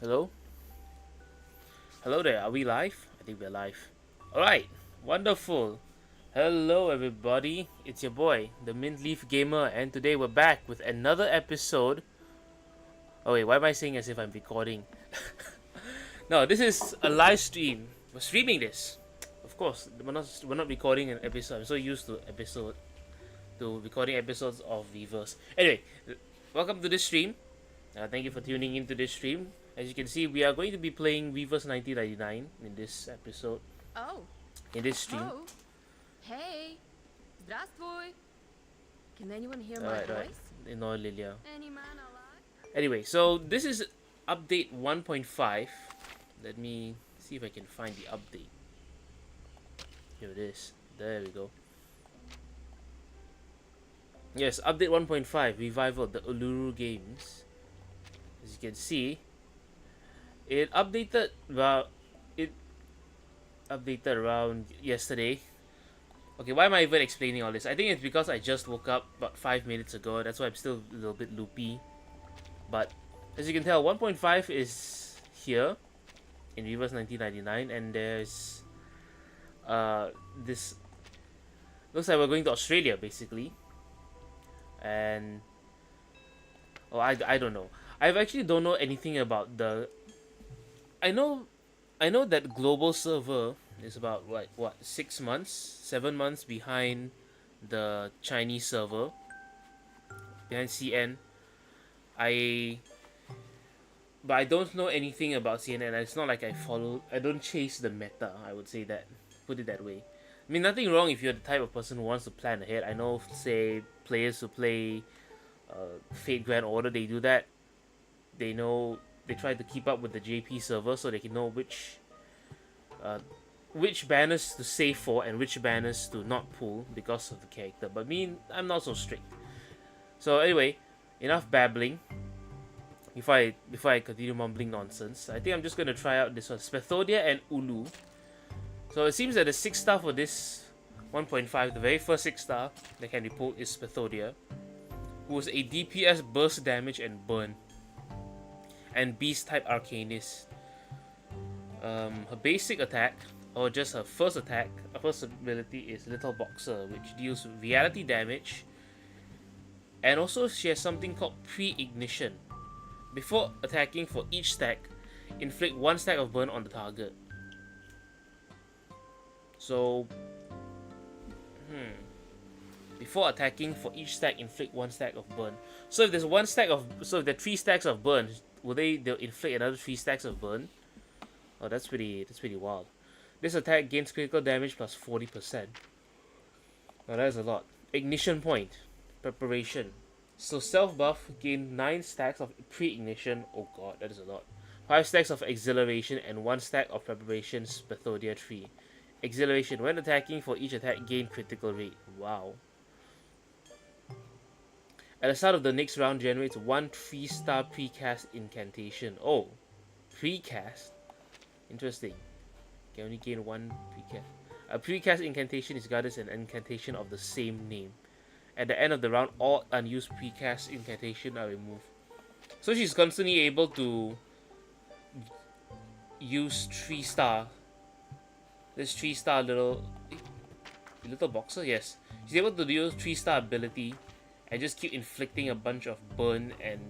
Hello? Hello there, are we live? I think we're live. Alright, wonderful. Hello everybody, it's your boy, the Mint Leaf Gamer, and today we're back with another episode. Oh wait, why am I saying as if I'm recording? No, this is a live stream. We're streaming this. Of course, we're not recording an episode. I'm so used to recording episodes of Weavers. Anyway, welcome to this stream. Thank you for tuning into this stream. As you can see, we are going to be playing Weavers 1999 in this episode, Oh, in this stream. oh, hey, здравствуй. Can anyone hear my Alright, alright. voice? No, Lilia. Any man alive? Anyway, so this is update 1.5. Let me see if I can find the update. Here it is. There we go. Yes, update 1.5, revival, the Uluru games. As you can see, it updated around yesterday. Okay, why am I even explaining all this? I think it's because I just woke up about 5 minutes ago. That's why I'm still a little bit loopy. But as you can tell, 1.5 is here in Reverse 1999, and there's this looks like we're going to Australia basically. And I don't know. I actually don't know anything about the. I know that global server is about what 6 months, 7 months behind the Chinese server, behind CN. I but I don't know anything about CNN. It's not like I don't chase the meta. I would say that, put it that way. I mean, nothing wrong if you're the type of person who wants to plan ahead. I know, say, players who play Fate Grand Order, they do that. They know they try to keep up with the JP server so they can know which banners to save for and which banners to not pull because of the character. But me, I'm not so strict. So anyway, enough babbling. Before I continue mumbling nonsense, I think I'm just gonna try out this one, Spethodia and Ulu. So it seems that the 6-star for this 1.5, the very first 6-star that can be pulled is Spethodia, who is a DPS burst damage and burn, and beast type arcanist. Her basic attack, or just her first attack, her first ability is Little Boxer, which deals reality damage, and also she has something called pre-ignition. Before attacking for each stack, inflict 1 stack of burn on the target. So, before attacking for each stack, inflict 1 stack of burn. So if there's if there are 3 stacks of burn, they'll inflict another 3 stacks of burn? Oh, that's pretty wild. This attack gains critical damage plus 40%. Now that is a lot. Ignition point, preparation. So self buff, gain 9 stacks of pre-ignition. Oh god, that is a lot. 5 stacks of exhilaration and 1 stack of preparation. Spethodia 3. Exhilaration, when attacking for each attack, gain critical rate. Wow. At the start of the next round, generates 1 3-star precast incantation. Oh, precast? Interesting. Can only gain 1 precast. A precast incantation is regarded as an incantation of the same name. At the end of the round, all unused precast incantation are removed. So she's constantly able to use 3-star. This 3-star little boxer, yes. She's able to use 3-star ability and just keep inflicting a bunch of burn, and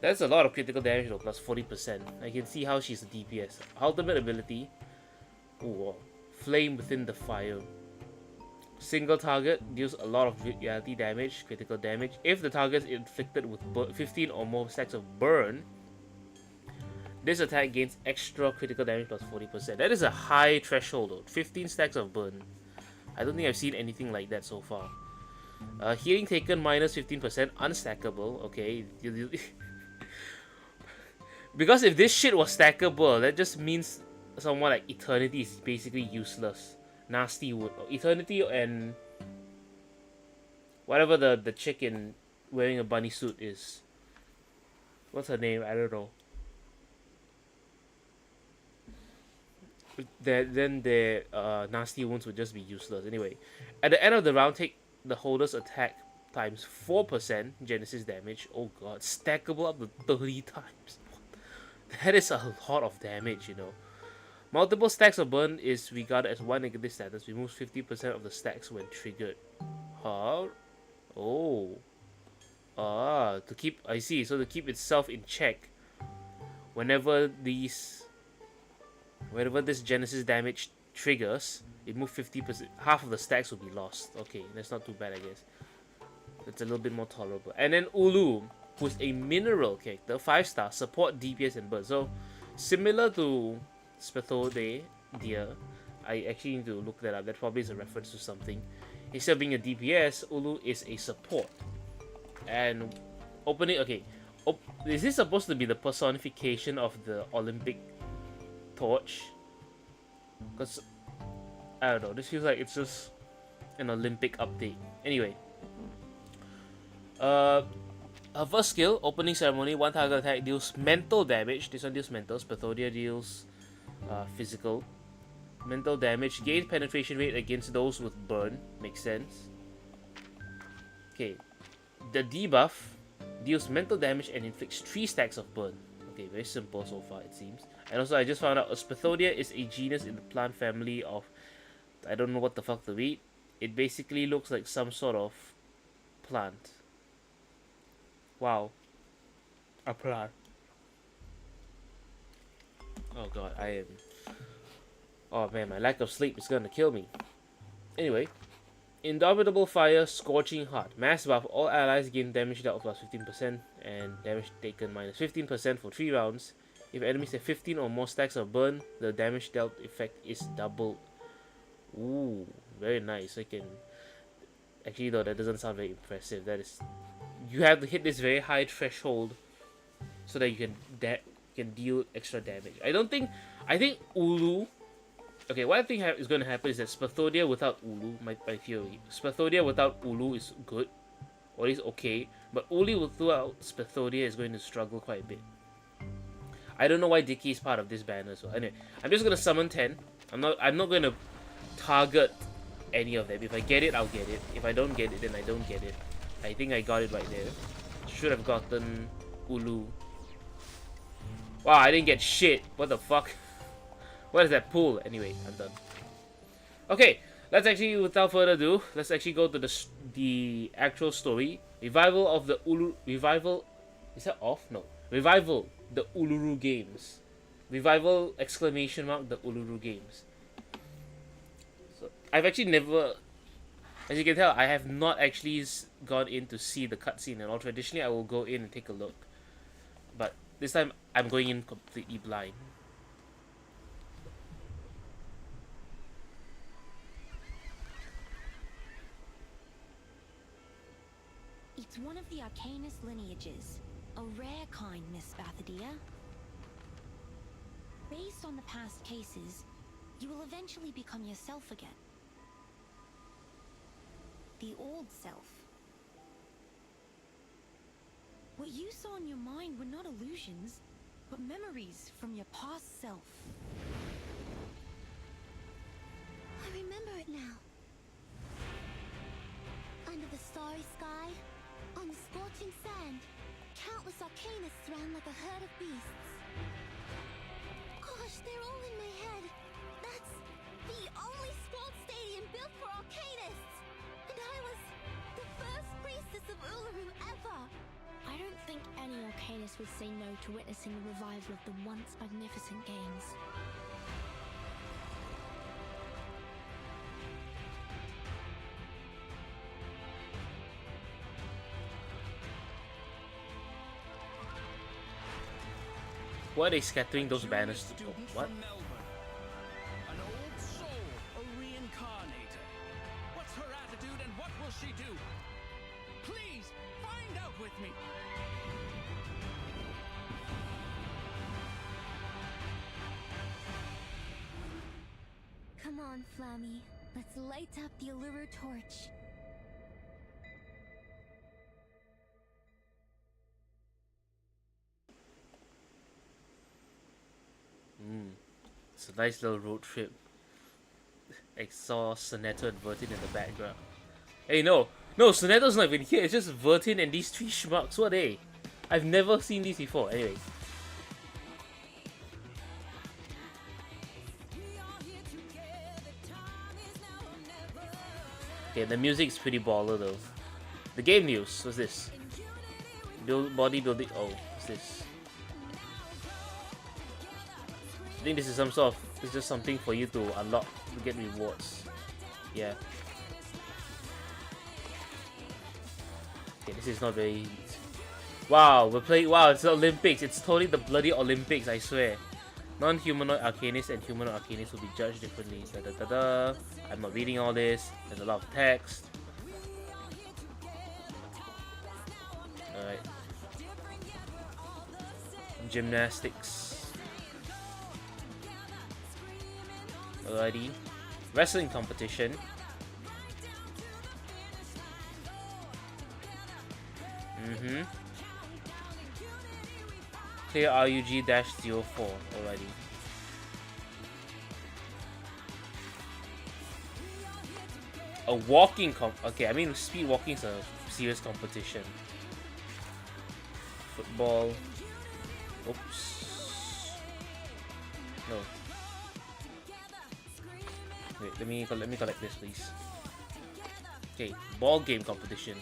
that's a lot of critical damage though, plus 40%. I can see how she's a DPS. Ultimate ability. Ooh, wow. Flame within the fire. Single target deals a lot of reality damage, critical damage. If the target is inflicted with 15 or more stacks of burn, this attack gains extra critical damage plus 40%. That is a high threshold though. 15 stacks of burn. I don't think I've seen anything like that so far. Healing taken minus 15%, unstackable. Okay. Because if this shit was stackable, that just means someone like Eternity is basically useless. Nasty wood. Eternity and whatever the chick in wearing a bunny suit is. What's her name? I don't know. Then the nasty wounds would just be useless. Anyway, at the end of the round, take the holder's attack times 4% Genesis damage. Oh god, stackable up to 30 times. That is a lot of damage, you know. Multiple stacks of burn is regarded as one negative status. Removes 50% of the stacks when triggered. Huh? Oh. Ah, to keep, I see. So to keep itself in check, whenever this Genesis damage triggers, it moves 50%. Half of the stacks will be lost. Okay, that's not too bad, I guess. That's a little bit more tolerable. And then Ulu, who's a mineral character, 5-star, support DPS and burn. So similar to Spethode deer, I actually need to look that up. That probably is a reference to something. Instead of being a DPS, Ulu is a support. And opening, okay, is this supposed to be the personification of the Olympic torch? Because I don't know, this feels like it's just an Olympic update. Anyway, her first skill, opening ceremony, one target attack deals mental damage. This one deals mental. Spathodia deals physical. Mental damage, gain penetration rate against those with burn. Makes sense. Okay, the debuff deals mental damage and inflicts 3 stacks of burn. Okay, very simple so far it seems. And also I just found out Spathodia is a genus in the plant family of, I don't know what the fuck to read. It basically looks like some sort of plant. Wow. A plant. Oh god, I am... Oh man, my lack of sleep is gonna kill me. Anyway. Indomitable Fire, Scorching Heart. Mass buff, all allies gain damage dealt plus 15% and damage taken minus 15% for 3 rounds. If enemies have 15 or more stacks of burn, the damage dealt effect is doubled. Ooh, very nice. I can... Actually though, that doesn't sound very impressive. That is... You have to hit this very high threshold so that you can deal extra damage. I think Ulu... Okay, what I think is going to happen is that Spathodia without Ulu, my theory, Spathodia without Ulu is good, or is okay, but Ulu without Spathodia is going to struggle quite a bit. I don't know why Dicky is part of this banner, so anyway, I'm just going to summon 10. I'm not going to target any of them. If I get it, I'll get it. If I don't get it, then I don't get it. I think I got it right there. Should have gotten Ulu. Wow, I didn't get shit. What the fuck? What is that pool? Anyway, I'm done. Okay, let's actually, without further ado, let's actually go to the actual story. Revival of the Uluru... Revival... Is that off? No. Revival, the Uluru Games. Revival, exclamation mark, the Uluru Games. So, I've actually never... As you can tell, I have not actually gone in to see the cutscene and all. Traditionally, I will go in and take a look. But this time, I'm going in completely blind. It's one of the Arcanist lineages, a rare kind, Miss Bathadia. Based on the past cases, you will eventually become yourself again. The old self. What you saw in your mind were not illusions, but memories from your past self. I remember it now. Under the starry sky, on the scorching sand, countless Arcanists ran like a herd of beasts. Gosh, they're all in my head. That's the only squad stadium built for Arcanists! And I was the first priestess of Uluru ever! I don't think any Arcanist would say no to witnessing the revival of the once magnificent games. Why are they scattering those banners to go? What? An old soul, a reincarnator. What's her attitude and what will she do? Please, find out with me. Come on, Flammy. Let's light up the Uluru torch. It's a nice little road trip. I saw Sonetto and Vertin in the background. Hey, no, Sonetto's not even here. It's just Vertin and these 3 schmucks. What are they? I've never seen these before. Anyway. Okay, the music is pretty baller though. The game news. What's this? Bodybuilding. Oh, what's this? I think this is some sort of. It's just something for you to unlock to get rewards. Yeah. Okay, this is not very. Wow, we're playing. Wow, it's the Olympics. It's totally the bloody Olympics. I swear. Non-humanoid arcanists and humanoid arcanists will be judged differently. Da, da, da, da. I'm not reading all this. There's a lot of text. Alright. Gymnastics. Alrighty. Wrestling competition. Clear RUG-04. Alrighty. A walking okay, I mean speed walking is a serious competition. Football. Oops. No. Wait, let me collect this, please. Okay, ball game competition.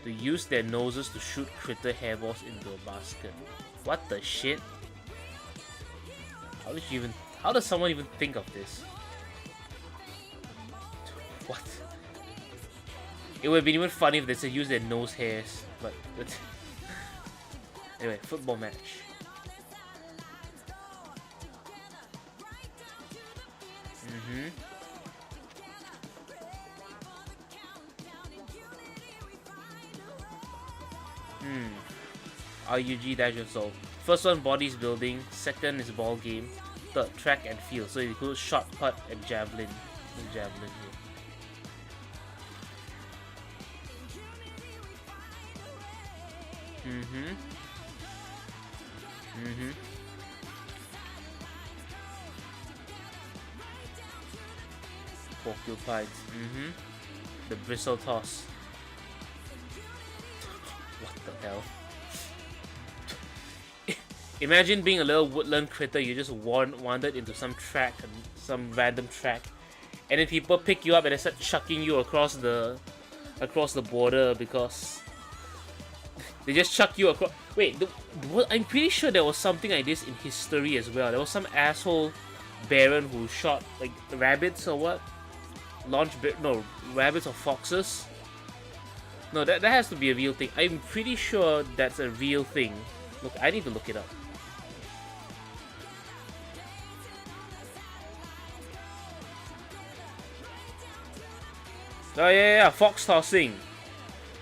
To use their noses to shoot critter hairballs into a basket. What the shit? How does someone even think of this? What? It would have been even funny if they said use their nose hairs, but anyway, football match. RUG-0. First one, bodies building. Second is ball game. Third, track and field. So it includes shot put and javelin. The javelin here. Porcupines. The bristle toss. What the hell? Imagine being a little woodland critter. You just wandered into some track, some random track, and then people pick you up and they start chucking you across the border because they just chuck you across. Wait, I'm pretty sure there was something like this in history as well. There was some asshole baron who shot like rabbits or what? Rabbits or foxes. No, that has to be a real thing. I'm pretty sure that's a real thing. Look, I need to look it up. Oh yeah, fox tossing.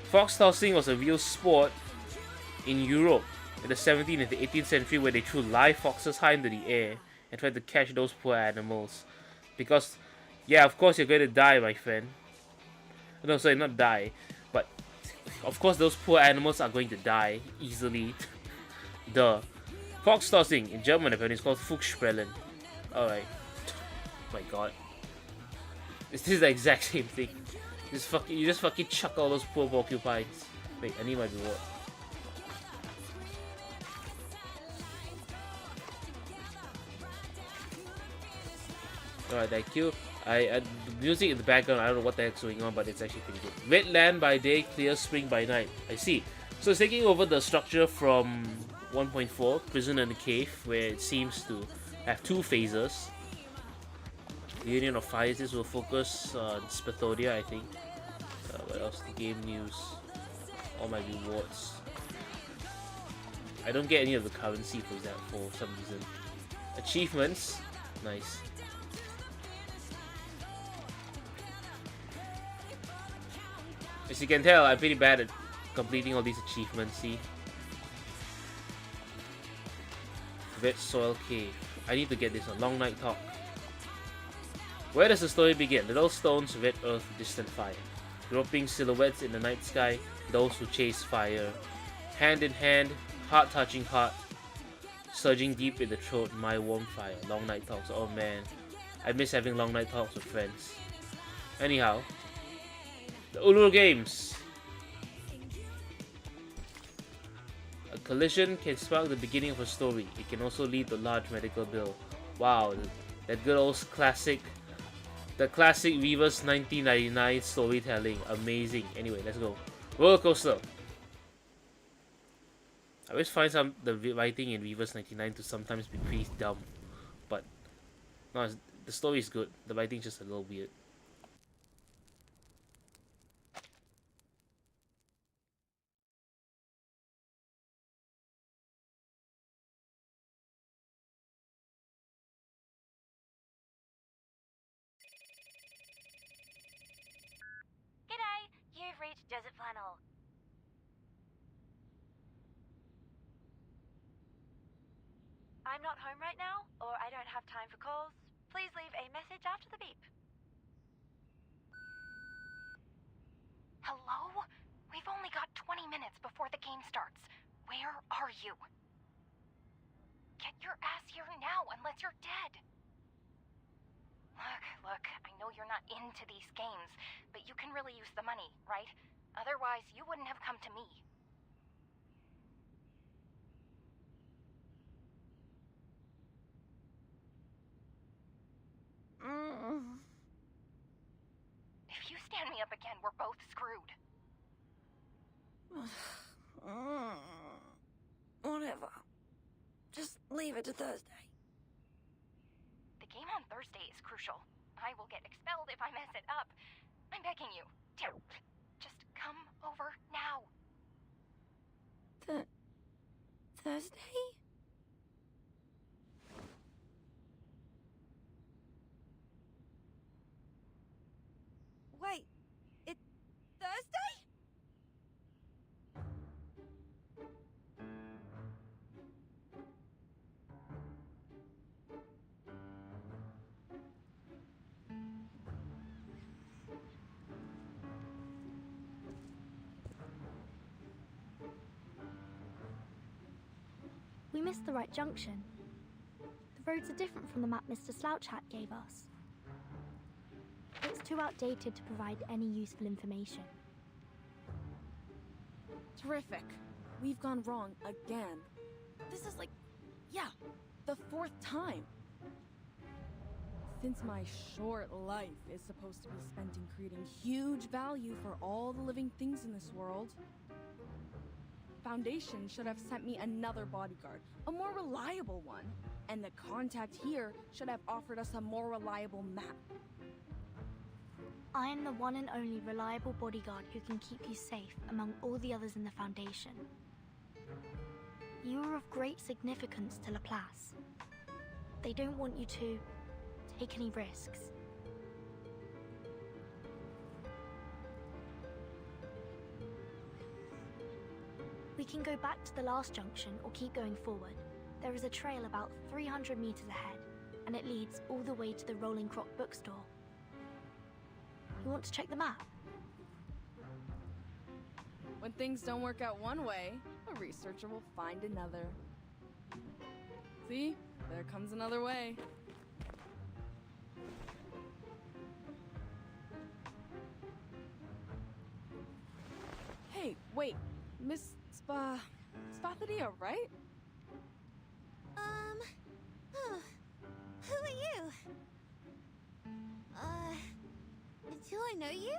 Fox tossing was a real sport in Europe in the 17th and the 18th century where they threw live foxes high into the air and tried to catch those poor animals. Because, yeah, of course you're going to die, my friend. No, sorry, not die. But, of course those poor animals are going to die easily. Duh. Fox tossing, in German apparently it's called Fuchsprellen. Alright. My god. This is the exact same thing. You just fucking chuck all those poor porcupines. Wait, I need my reward. Alright, thank you. The music in the background, I don't know what the heck's going on, but it's actually pretty good. Red land by day, clear spring by night. I see. So it's taking over the structure from 1.4, Prison and the Cave, where it seems to have two phases. The Union of Fires, this will focus on Spathodia, I think. What else? The game news. All my rewards. I don't get any of the currency for that for some reason. Achievements. Nice. As you can tell, I'm pretty bad at completing all these achievements, see? Red Soil Cave. I need to get this one. Long Night Talk. Where does the story begin? Little stones, red earth, distant fire. Groping silhouettes in the night sky, those who chase fire. Hand in hand, heart touching heart. Surging deep in the throat, my warm fire. Long night talks. Oh man. I miss having long night talks with friends. Anyhow. The Uluru Games. A collision can spark the beginning of a story. It can also lead to a large medical bill. Wow, that good old classic, the classic Reverse 1999 storytelling. Amazing. Anyway, let's go. Roller coaster. I always find the writing in Reverse 99 to sometimes be pretty dumb, but no, the story is good. The writing's just a little weird. G'day, you've reached Desert Flannel. I'm not home right now, or I don't have time for calls. Please leave a message after the beep. Hello? We've only got 20 minutes before the game starts. Where are you? Get your ass here now, unless you're dead. Look, I know you're not into these games, but you can really use the money, right? Otherwise, you wouldn't have come to me. If you stand me up again, we're both screwed. Whatever. Just leave it to Thursday. The game on Thursday is crucial. I will get expelled if I mess it up. I'm begging you. Just come over now. Thursday? Wait, it's Thursday? We missed the right junction. The roads are different from the map Mr. Slouchhat gave us. It's too outdated to provide any useful information. Terrific. We've gone wrong again. This is like, the 4th time. Since my short life is supposed to be spent in creating huge value for all the living things in this world, Foundation should have sent me another bodyguard, a more reliable one. And the contact here should have offered us a more reliable map. I am the one and only reliable bodyguard who can keep you safe among all the others in the Foundation. You are of great significance to Laplace. They don't want you to take any risks. We can go back to the last junction or keep going forward. There is a trail about 300 meters ahead, and it leads all the way to the Rolling Croc bookstore. You want to check the map? When things don't work out one way, a researcher will find another. See? There comes another way. Hey, wait. Miss Spathadia, right? Who are you? Do I know you?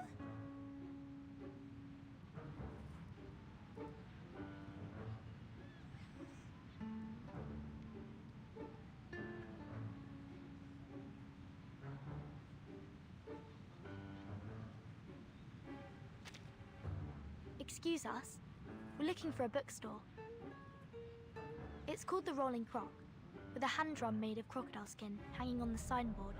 Excuse us. We're looking for a bookstore. It's called the Rolling Croc, with a hand drum made of crocodile skin hanging on the signboard.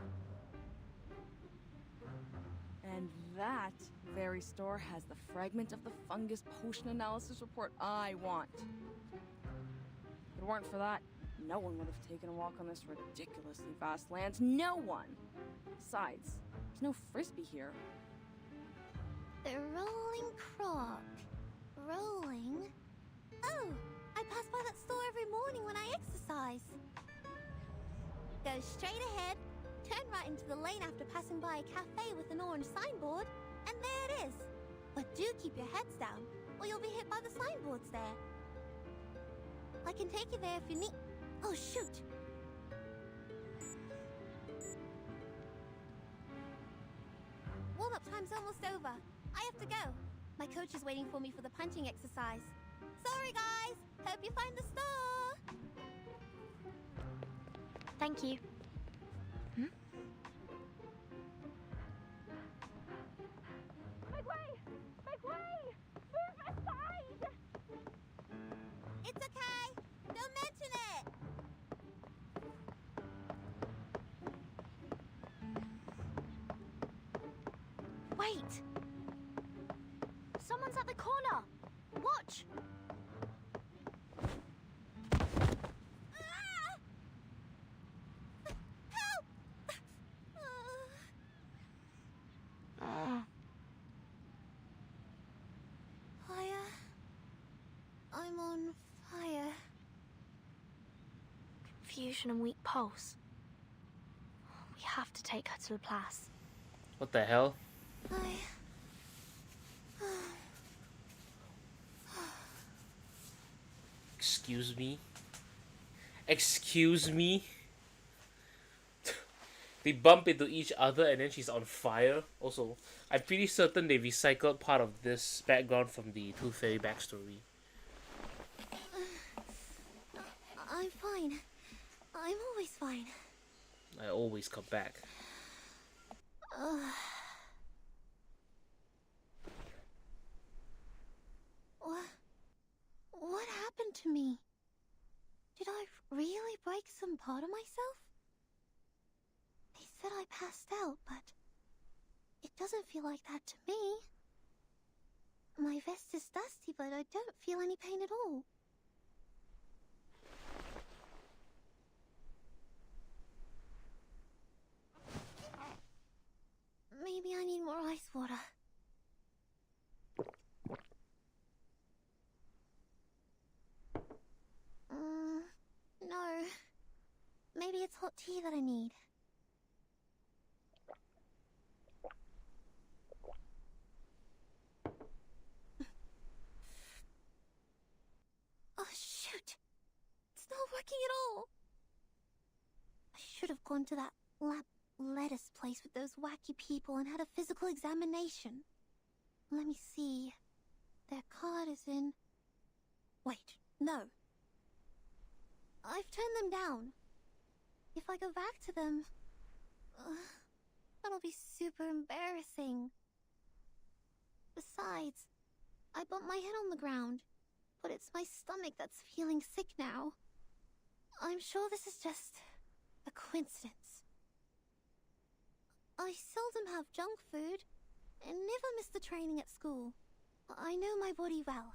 And that very store has the fragment of the fungus potion analysis report I want. If it weren't for that, no one would have taken a walk on this ridiculously vast land. No one! Besides, there's no frisbee here. The Rolling Croc. Rolling? Oh, I pass by that store every morning when I exercise. Go straight ahead, turn right into the lane after passing by a cafe with an orange signboard, and there it is. But do keep your heads down, or you'll be hit by the signboards there. I can take you there if you need. Oh, shoot! Warm-up time's almost over. I have to go. My coach is waiting for me for the punching exercise. Sorry, guys. Hope you find the store. Thank you. Make way! Make way! Move aside! It's okay. Don't mention it. Wait! Someone's at the corner! Watch! Ah! Help! Fire. I'm on fire. Confusion and weak pulse. We have to take her to the place. What the hell? Excuse me? Excuse me? They bump into each other and then she's on fire. Also, I'm pretty certain they recycled part of this background from the Tooth Fairy backstory. I'm fine. I'm always fine. I always come back. What happened to me? Did I really break some part of myself? They said I passed out, but it doesn't feel like that to me. My vest is dusty, but I don't feel any pain at all. Maybe I need more ice water. No. Maybe it's hot tea that I need. Oh, shoot! It's not working at all! I should have gone to that lettuce place with those wacky people and had a physical examination. Let me see. Their card is in... Wait, no. I've turned them down. If I go back to them... that'll be super embarrassing. Besides, I bumped my head on the ground, but it's my stomach that's feeling sick now. I'm sure this is just a coincidence. I seldom have junk food, and never miss the training at school. I know my body well.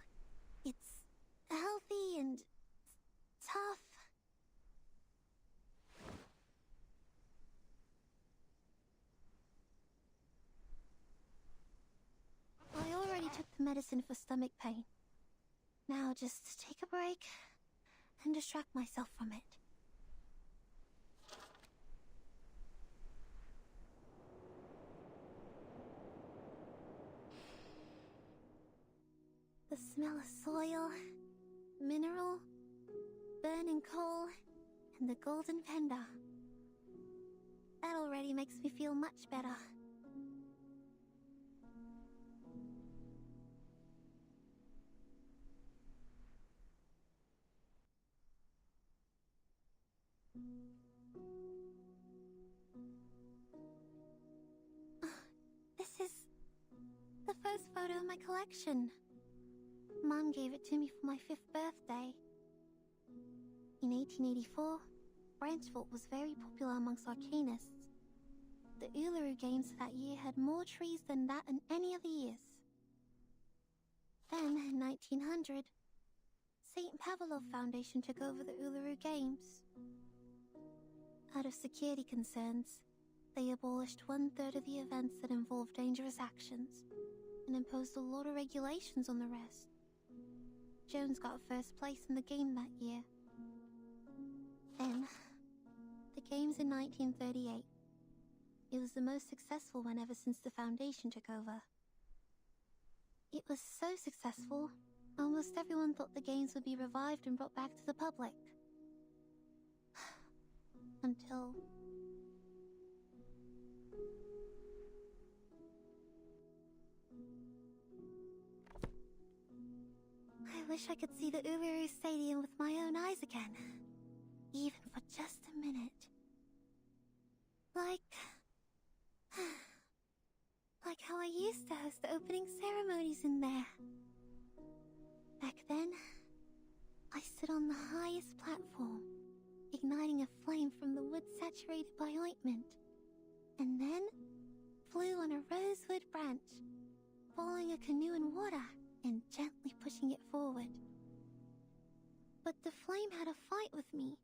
It's healthy and tough. I already took the medicine for stomach pain. Now just take a break and distract myself from it. The smell of soil, mineral, burning coal, and the golden panda. That already makes me feel much better. This is the first photo of my collection. Mum gave it to me for my 5th birthday. In 1884, Branchville was very popular amongst arcanists. The Uluru Games that year had more trees than that in any other years. Then, in 1900, St. Pavlov Foundation took over the Uluru Games. Out of security concerns, they abolished 1/3 of the events that involved dangerous actions and imposed a lot of regulations on the rest. Jones got 1st place in the game that year. Then, the games in 1938. It was the most successful one ever since the Foundation took over. It was so successful Almost everyone thought the games would be revived and brought back to the public. Until... I wish I could see the Uluru Stadium with my own eyes again. Even for just a minute. Like how I used to host the opening ceremonies in there. Back then, I stood on the highest platform, igniting a flame from the wood saturated by ointment, and then flew on a rosewood branch, following a canoe in water and gently pushing it forward. But the flame had a fight with me.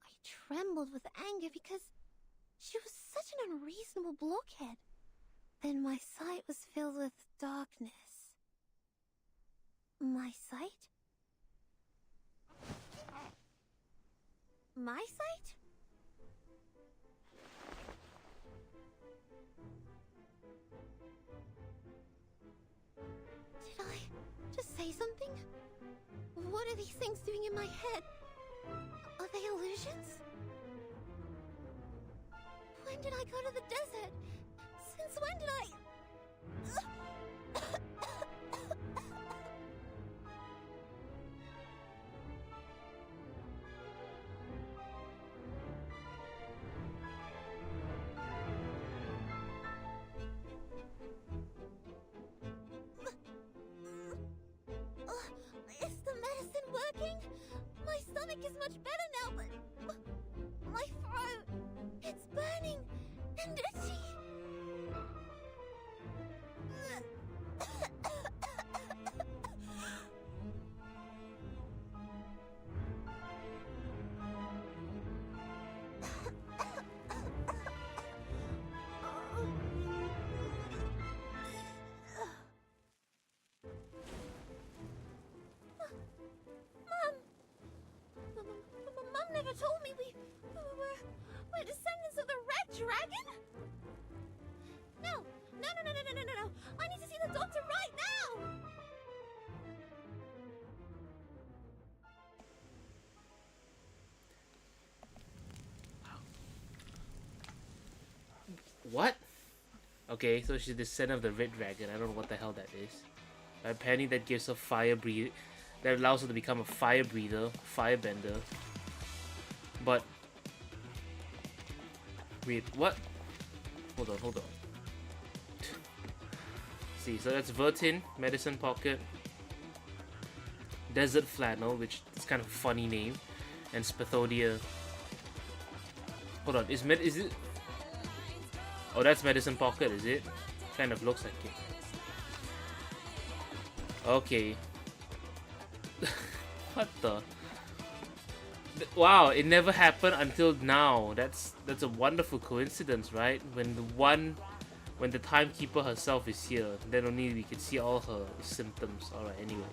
I trembled with anger because she was such an unreasonable blockhead. Then my sight was filled with darkness. My sight? My sight? Did I just say something? What are these things doing in my head? Are they illusions? When did I go to the desert? Since when did I... Is the medicine working? My stomach is much better now, but... my throat... it's burning and itchy. Mom never told me we're descendants of the Red Dragon? No! I need to see the doctor right now! What? Okay, so she's the descendant of the Red Dragon. I don't know what the hell that is. Apparently that gives her fire breathe. That allows her to become a fire breather, firebender. But... wait, what? Hold on. See, so that's Vertin, Medicine Pocket, Desert Flannel, which is kind of a funny name, and Spathodia. Hold on, is it? Oh, that's Medicine Pocket, is it? Kind of looks like it. Okay. What the? Wow, it never happened until now. That's a wonderful coincidence, right? When the timekeeper herself is here, then only we can see all her symptoms. Alright, anyway.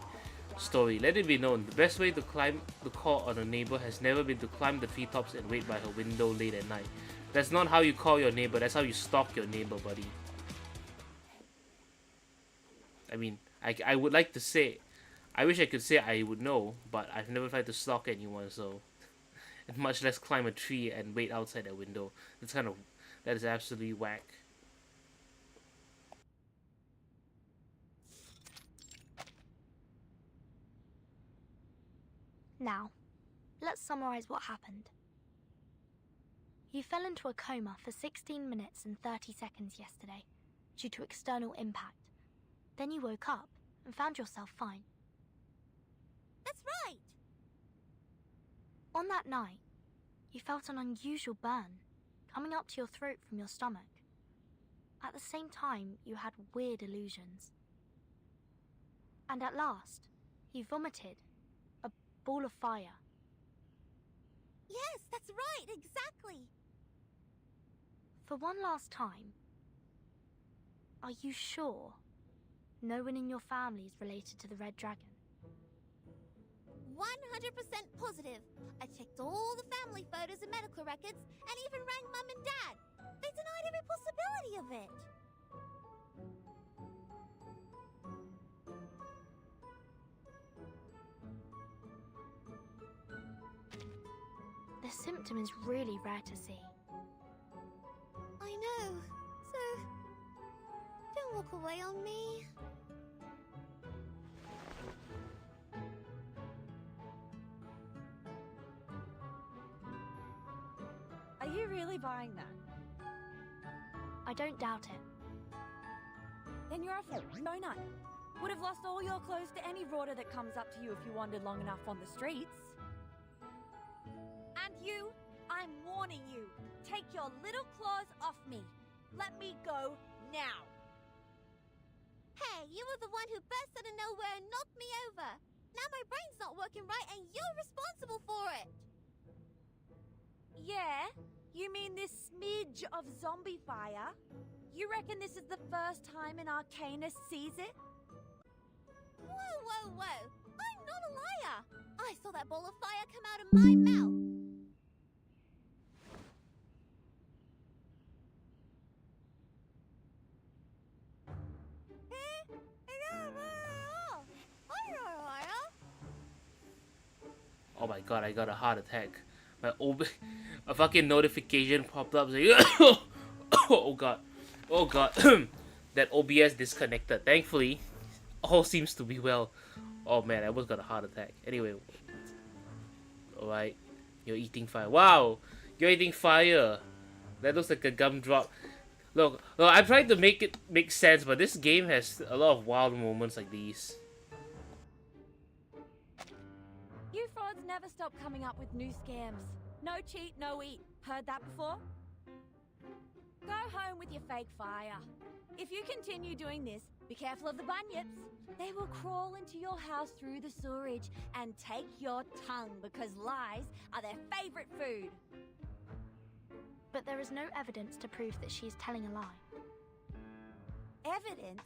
Story. Let it be known, the best way to climb the call on a neighbor has never been to climb the treetops and wait by her window late at night. That's not how you call your neighbor, that's how you stalk your neighbor, buddy. I mean, I would like to say, I wish I could say I would know, but I've never tried to stalk anyone, so... and much less climb a tree and wait outside their window. That is absolutely whack. Now, let's summarize what happened. You fell into a coma for 16 minutes and 30 seconds yesterday due to external impact. Then you woke up and found yourself fine. That's right! On that night, you felt an unusual burn coming up to your throat from your stomach. At the same time, you had weird illusions. And at last, you vomited a ball of fire. Yes, that's right, exactly! For one last time, are you sure no one in your family is related to the Red Dragon? 100% positive. I checked all the family photos and medical records, and even rang Mum and Dad. They denied every possibility of it. This symptom is really rare to see. I know. So, don't walk away on me. Are you really buying that? I don't doubt it. Then you're a fool. No nut. Would have lost all your clothes to any rorter that comes up to you if you wandered long enough on the streets. And you, I'm warning you. Take your little claws off me. Let me go now. Hey, you were the one who burst out of nowhere and knocked me over. Now my brain's not working right and you're responsible for it. Yeah? You mean this smidge of zombie fire? You reckon this is the first time an Arcanist sees it? Whoa, whoa, whoa. I'm not a liar. I saw that ball of fire come out of my mouth. Oh my god, I got a heart attack. A fucking notification popped up saying, oh god, oh god, that OBS disconnected. Thankfully, all seems to be well. Oh man, I almost got a heart attack. Anyway, alright, you're eating fire. Wow, you're eating fire. That looks like a gumdrop. Look, I'm trying to make it make sense, but this game has a lot of wild moments like these. You frauds never stop coming up with new scams. No cheat, no eat. Heard that before? Go home with your fake fire. If you continue doing this, be careful of the bunyips. They will crawl into your house through the sewerage and take your tongue because lies are their favorite food. But there is no evidence to prove that she is telling a lie. Evidence?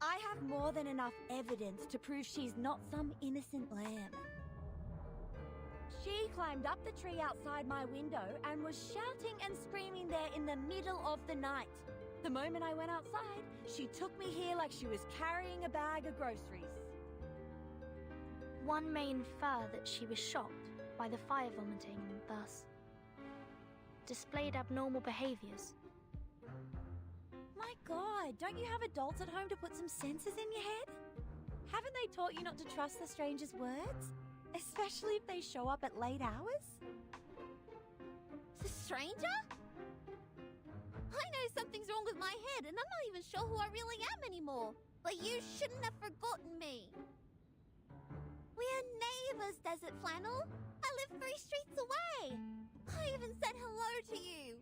I have more than enough evidence to prove she's not some innocent lamb. She climbed up the tree outside my window and was shouting and screaming there in the middle of the night. The moment I went outside, she took me here like she was carrying a bag of groceries. One may infer that she was shocked by the fire vomiting and thus displayed abnormal behaviors. My God, don't you have adults at home to put some senses in your head? Haven't they taught you not to trust the stranger's words? Especially if they show up at late hours? The stranger? I know something's wrong with my head and I'm not even sure who I really am anymore. But you shouldn't have forgotten me. We're neighbors, Desert Flannel. I live 3 streets away. I even said hello to you.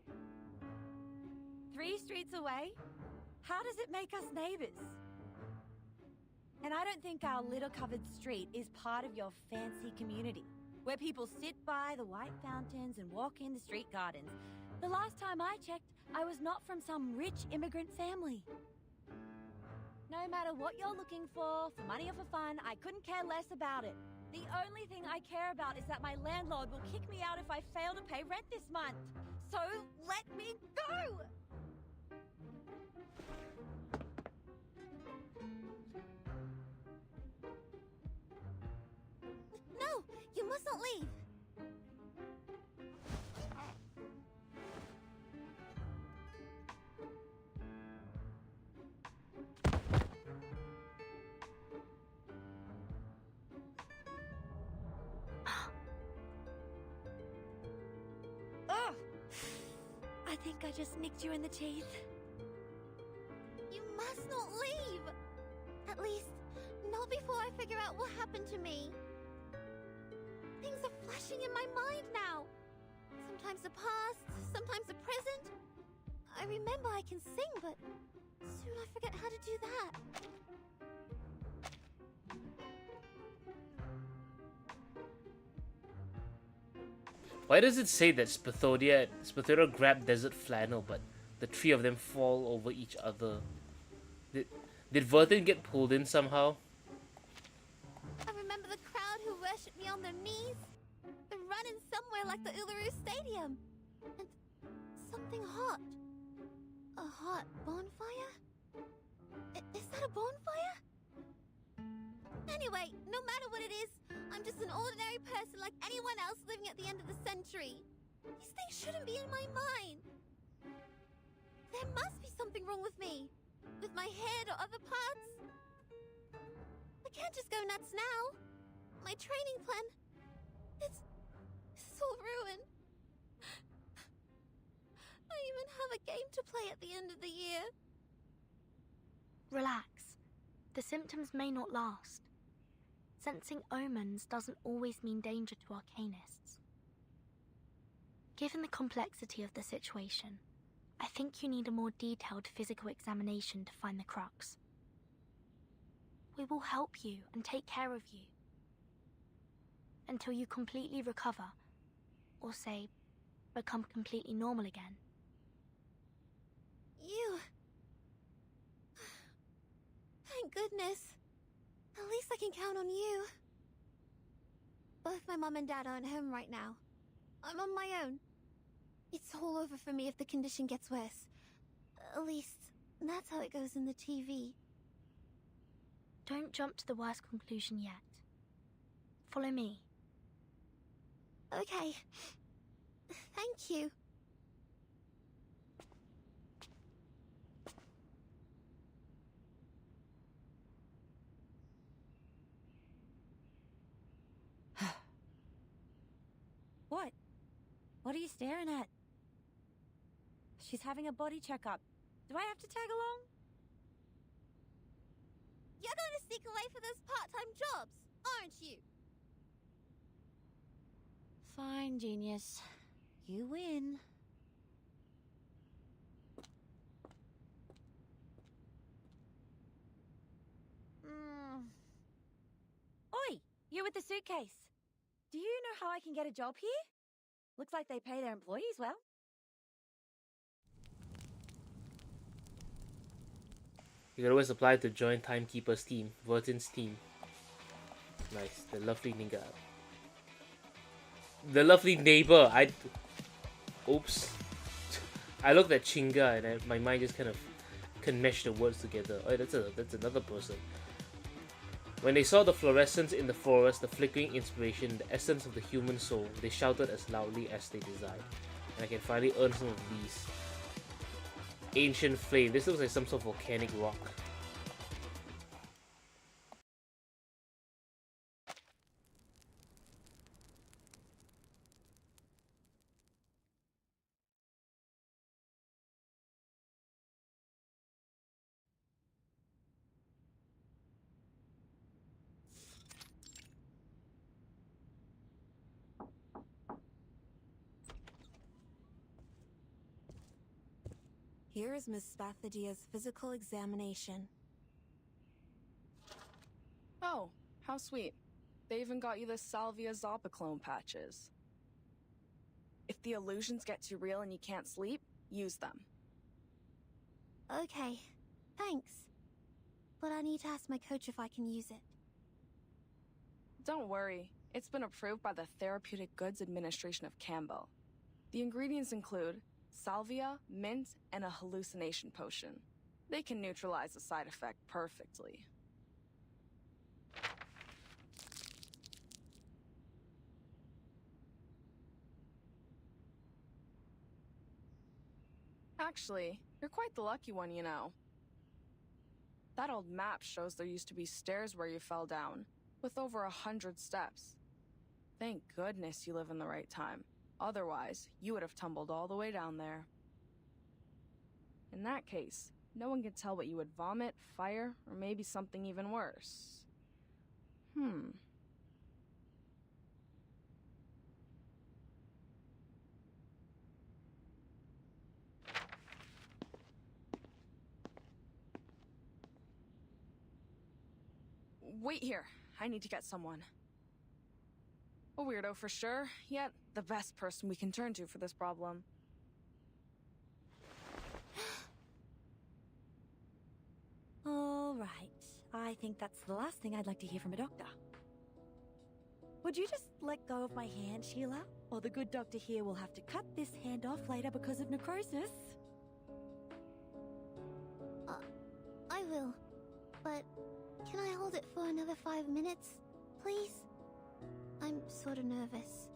3 streets away? How does it make us neighbors? And I don't think our litter-covered street is part of your fancy community, where people sit by the white fountains and walk in the street gardens. The last time I checked, I was not from some rich immigrant family. No matter what you're looking for money or for fun, I couldn't care less about it. The only thing I care about is that my landlord will kick me out if I fail to pay rent this month. So let me go! No, you must not leave. Ugh! I think I just nicked you in the teeth. You must not leave. At least, not before I figure out what happened to me. Things are flashing in my mind now. Sometimes the past, sometimes the present. I remember I can sing, but soon I forget how to do that. Why does it say that Spathodia grabbed Desert Flannel, but the 3 of them fall over each other? Did Vertin get pulled in somehow? I remember the crowd who worshipped me on their knees. They're running somewhere like the Uluru Stadium. And something hot. A hot bonfire? Is that a bonfire? Anyway, no matter what it is, I'm just an ordinary person like anyone else living at the end of the century. These things shouldn't be in my mind. There must be something wrong with me. With my head or other parts. I can't just go nuts now. My training plan... It's all ruined. I even have a game to play at the end of the year. Relax. The symptoms may not last. Sensing omens doesn't always mean danger to arcanists. Given the complexity of the situation, I think you need a more detailed physical examination to find the crux. We will help you and take care of you until you completely recover, or say, become completely normal again. You... Thank goodness. At least I can count on you. Both my mum and dad aren't home right now. I'm on my own. It's all over for me if the condition gets worse. At least, that's how it goes in the TV. Don't jump to the worst conclusion yet. Follow me. Okay. Thank you. What? What are you staring at? She's having a body checkup. Do I have to tag along? You're going to sneak away for those part-time jobs, aren't you? Fine, genius. You win. Oi! You with the suitcase. Do you know how I can get a job here? Looks like they pay their employees well. You can always apply to join Timekeeper's team, Vertin's team. Nice, the lovely nigga. The lovely neighbor. Oops. I looked at Chinga and my mind just kind of couldn't mesh the words together. Oh, that's another person. When they saw the fluorescence in the forest, the flickering inspiration, the essence of the human soul, they shouted as loudly as they desired. And I can finally earn some of these. Ancient flame. This looks like some sort of volcanic rock. Here is Miss Spathadia's physical examination. Oh, how sweet. They even got you the Salvia Zopiclone patches. If the illusions get too real and you can't sleep, use them. Okay, thanks. But I need to ask my coach if I can use it. Don't worry, it's been approved by the Therapeutic Goods Administration of Campbell. The ingredients include salvia, mint, and a hallucination potion. They can neutralize the side effect perfectly. Actually, you're quite the lucky one, you know. That old map shows there used to be stairs where you fell down, with over 100 steps. Thank goodness you live in the right time. Otherwise, you would have tumbled all the way down there. In that case, no one can tell what you would vomit, fire, or maybe something even worse. Wait here. I need to get someone. A weirdo for sure, yet the best person we can turn to for this problem. All right. I think that's the last thing I'd like to hear from a doctor. Would you just let go of my hand, Sheila? Or the good doctor here will have to cut this hand off later because of necrosis. I will. But Can I hold it for another 5 minutes, please? I'm sort of nervous.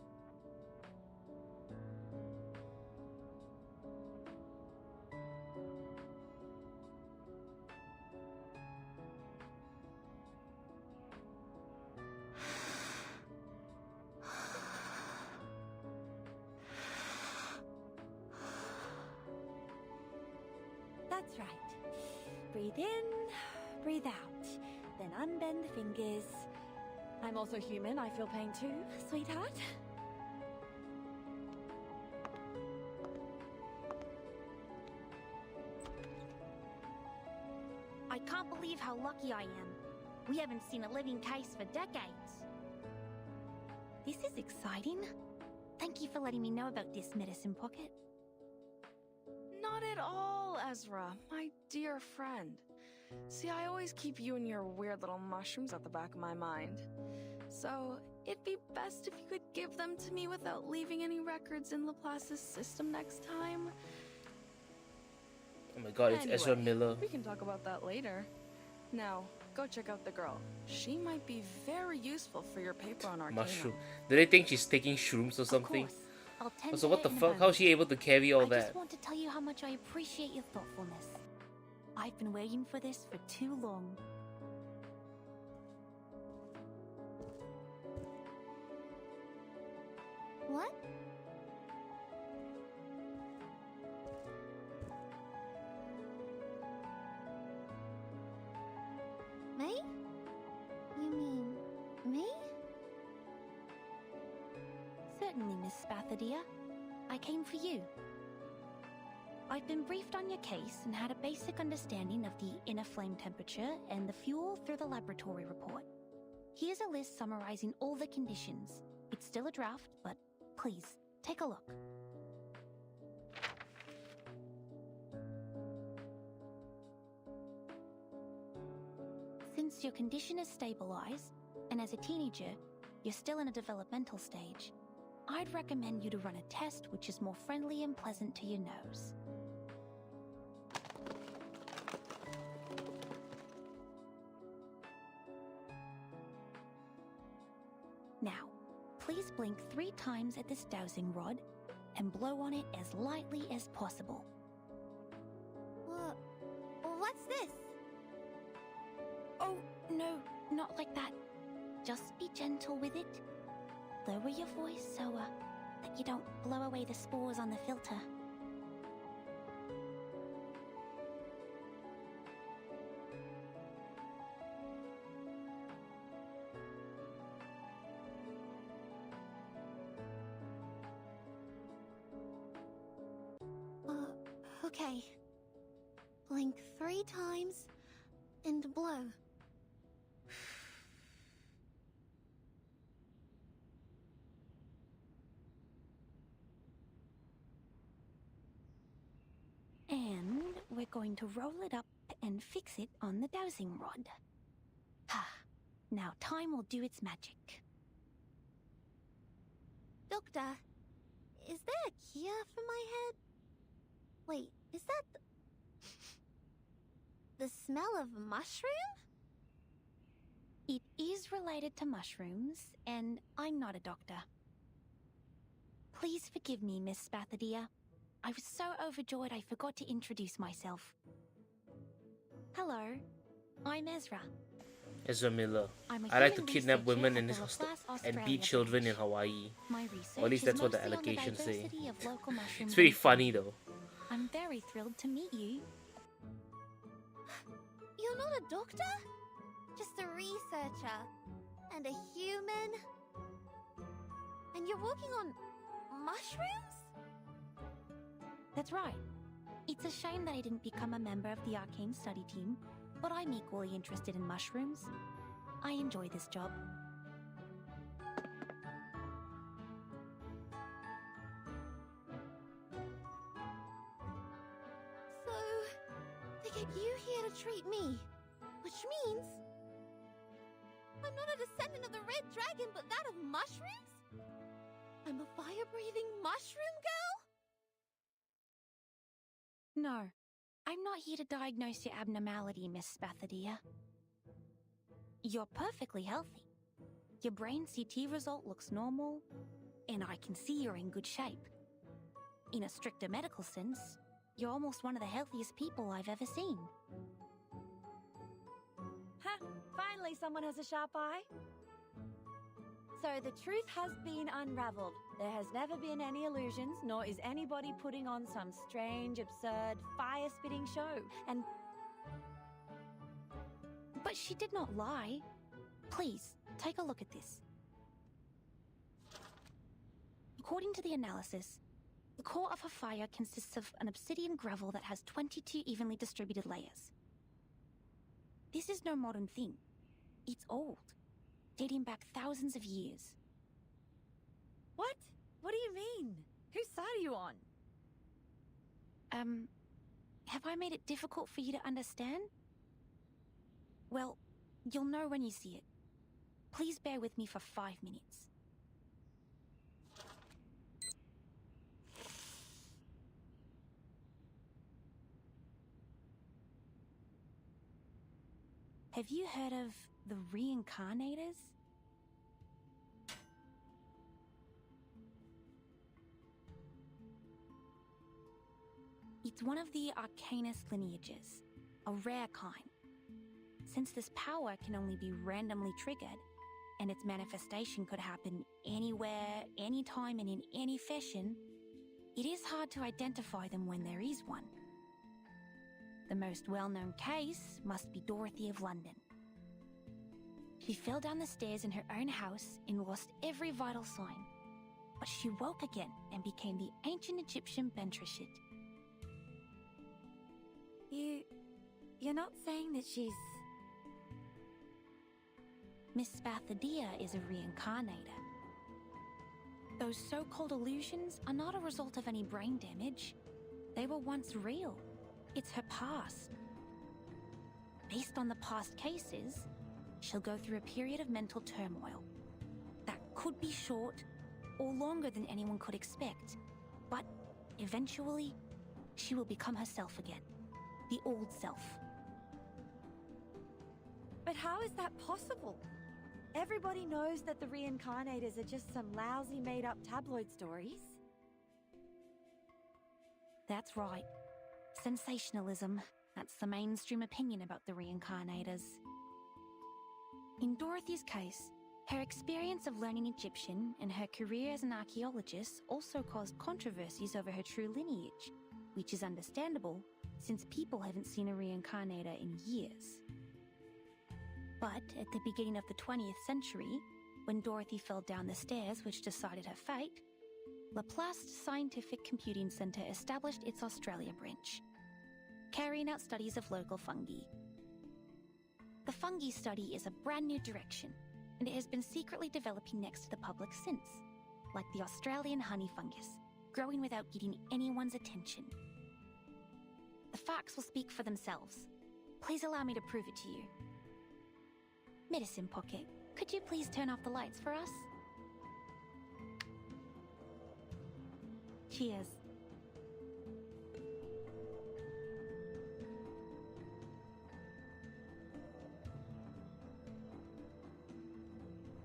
That's right. Breathe in, breathe out. Then unbend the fingers. I'm also human, I feel pain too, sweetheart. I can't believe how lucky I am. We haven't seen a living case for decades. This is exciting. Thank you for letting me know about this, Medicine Pocket. Not at all, Ezra, my dear friend. See, I always keep you and your weird little mushrooms at the back of my mind. So, it'd be best if you could give them to me without leaving any records in Laplace's system next time. Oh my god, it's Ezra Anyway, Miller. We can talk about that later. Now, go check out the girl. She might be very useful for your paper on Arcana. Mushroom. Do they think she's taking shrooms or something? Of course. I'll tend So to what it the in a fuck? moment. How's she able to carry all I that? just want to tell you how much I appreciate your thoughtfulness. I've been waiting for this for too long. What? Me? You mean me? Certainly, Miss Spathadia. I came for you. I've been briefed on your case and had a basic understanding of the inner flame temperature and the fuel through the laboratory report. Here's a list summarizing all the conditions. It's still a draft, but please, take a look. Since your condition is stabilized, and as a teenager, you're still in a developmental stage, I'd recommend you to run a test which is more friendly and pleasant to your nose. Now, please blink 3 times at this dowsing rod and blow on it as lightly as possible. What? What's this? Oh, no, not like that. Just be gentle with it. Lower your voice so that you don't blow away the spores on the filter. Okay. Blink 3 times and blow. And we're going to roll it up and fix it on the dowsing rod. Now time will do its magic. Doctor, is there a cure for my head? Wait, is that the smell of mushroom? It is related to mushrooms, and I'm not a doctor. Please forgive me, Miss Spathadia. I was so overjoyed I forgot to introduce myself. Hello, I'm Ezra. Ezra Miller. I'm a I like to human kidnap researcher women at in the this hostel Laplace, and Australia beat children in branch. Hawaii. My research Or at least is that's what the mostly on allegations say. diversity of local mushrooms It's pretty and funny food. though. I'm very thrilled to meet you. You're not a doctor? Just a researcher. And a human? And you're working on mushrooms? That's right. It's a shame that I didn't become a member of the arcane study team, but I'm equally interested in mushrooms. I enjoy this job. So, they get you here to treat me. Which means I'm not a descendant of the Red Dragon, but that of mushrooms? I'm a fire-breathing mushroom girl? No, I'm not here to diagnose your abnormality, Miss Spathadia. You're perfectly healthy. Your brain CT result looks normal, and I can see you're in good shape. In a stricter medical sense, you're almost one of the healthiest people I've ever seen. Ha! Finally someone has a sharp eye. So the truth has been unraveled. There has never been any illusions, nor is anybody putting on some strange, absurd, fire-spitting show. And But she did not lie. Please, take a look at this. According to the analysis, the core of her fire consists of an obsidian gravel that has 22 evenly distributed layers. This is no modern thing. It's old, dating back thousands of years. what? What do you mean? Whose side are you on? Have I made it difficult for you to understand? Well, you'll know when you see it. Please bear with me for 5 minutes. Have you heard of the reincarnators? It's one of the Arcanist lineages, a rare kind. Since this power can only be randomly triggered, and its manifestation could happen anywhere, anytime, and in any fashion, it is hard to identify them when there is one. The most well-known case must be Dorothy of London. She fell down the stairs in her own house and lost every vital sign, but she woke again and became the ancient Egyptian Bentreshit. You're not saying that she's... Miss Spathadia is a reincarnator. Those so-called illusions are not a result of any brain damage. They were once real. It's her past. Based on the past cases, she'll go through a period of mental turmoil. That could be short or longer than anyone could expect, but eventually, she will become herself again. The old self. But how is that possible? Everybody knows that the reincarnators are just some lousy made-up tabloid stories. That's right. Sensationalism. That's the mainstream opinion about the reincarnators. In Dorothy's case, her experience of learning Egyptian and her career as an archaeologist also caused controversies over her true lineage, which is understandable since people haven't seen a reincarnator in years. But at the beginning of the 20th century, when Dorothy fell down the stairs which decided her fate, Laplace Scientific Computing Centre established its Australia branch, carrying out studies of local fungi. The fungi study is a brand new direction, and it has been secretly developing next to the public since, like the Australian honey fungus, growing without getting anyone's attention. The facts will speak for themselves. Please allow me to prove it to you. Medicine Pocket, could you please turn off the lights for us? Cheers.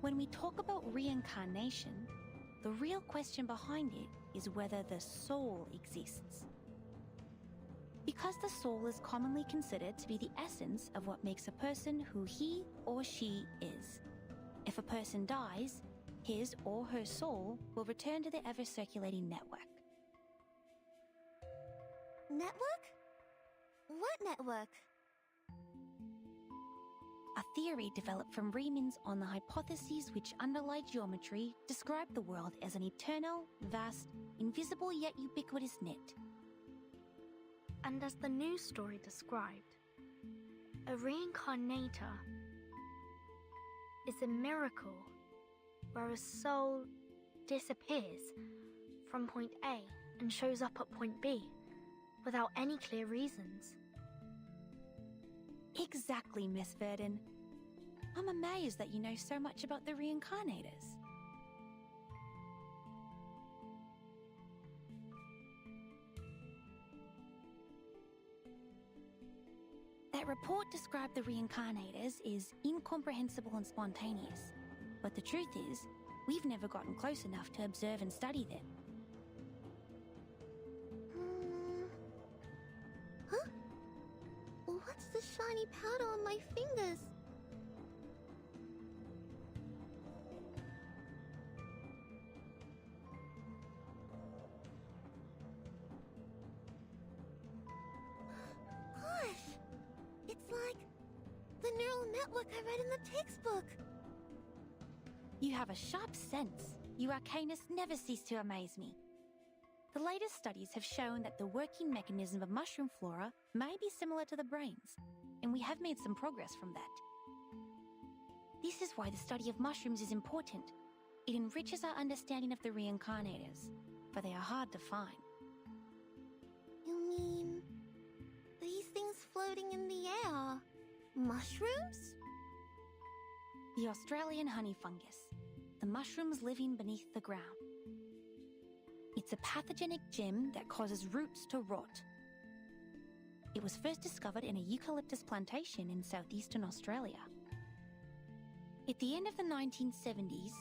When we talk about reincarnation, the real question behind it is whether the soul exists. Because the soul is commonly considered to be the essence of what makes a person who he or she is. If a person dies, his or her soul will return to the ever-circulating network. Network? What network? A theory developed from Riemann's on the hypotheses which underlie geometry describe the world as an eternal, vast, invisible yet ubiquitous net. And as the news story described, a reincarnator is a miracle where a soul disappears from point A and shows up at point B without any clear reasons. Exactly, Miss Verdon. I'm amazed that you know so much about the reincarnators. That That report described the reincarnators as incomprehensible and spontaneous. But the truth is, we've never gotten close enough to observe and study them. Huh? What's the shiny powder on my fingers? Gosh! It's like the neural network I read in the textbook. You have a sharp sense. You arcanists never cease to amaze me. The latest studies have shown that the working mechanism of mushroom flora may be similar to the brain's, and we have made some progress from that. This is why the study of mushrooms is important. It enriches our understanding of the reincarnators, for they are hard to find. You mean these things floating in the air? Mushrooms? The Australian honey fungus, the mushrooms living beneath the ground. It's a pathogenic gem that causes roots to rot. It was first discovered in a eucalyptus plantation in southeastern Australia. At the end of the 1970s,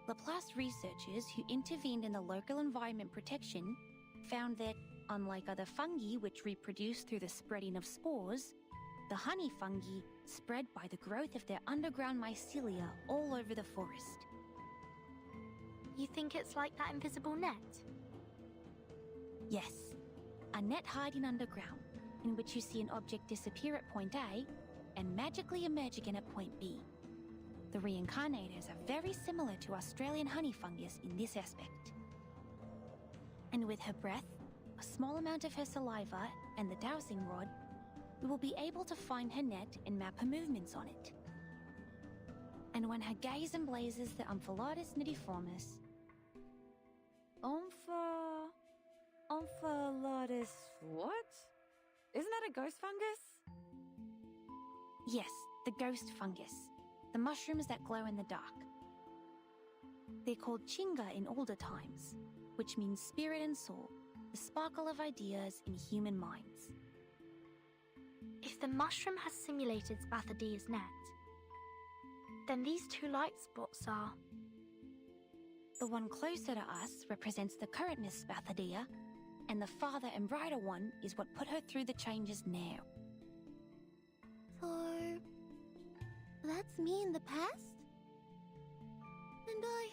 Laplace researchers who intervened in the local environment protection found that, unlike other fungi which reproduce through the spreading of spores, the honey fungi spread by the growth of their underground mycelia all over the forest. You think it's like that invisible net? Yes, a net hiding underground, in which you see an object disappear at point A and magically emerge again at point B. The reincarnators are very similar to Australian honey fungus in this aspect. And with her breath, a small amount of her saliva, and the dowsing rod, we will be able to find her net and map her movements on it. And when her gaze emblazes the Omphalotus nidiformis, Omphalotus what? Isn't that a ghost fungus? yes, the ghost fungus, the mushrooms that glow in the dark. They're called chinga in older times, which means spirit and soul, the sparkle of ideas in human minds. If the mushroom has simulated Spathodia's net, then these two light spots are... The one closer to us represents the current Miss Spathodia, and the farther and brighter one is what put her through the changes now. So, that's me in the past? And I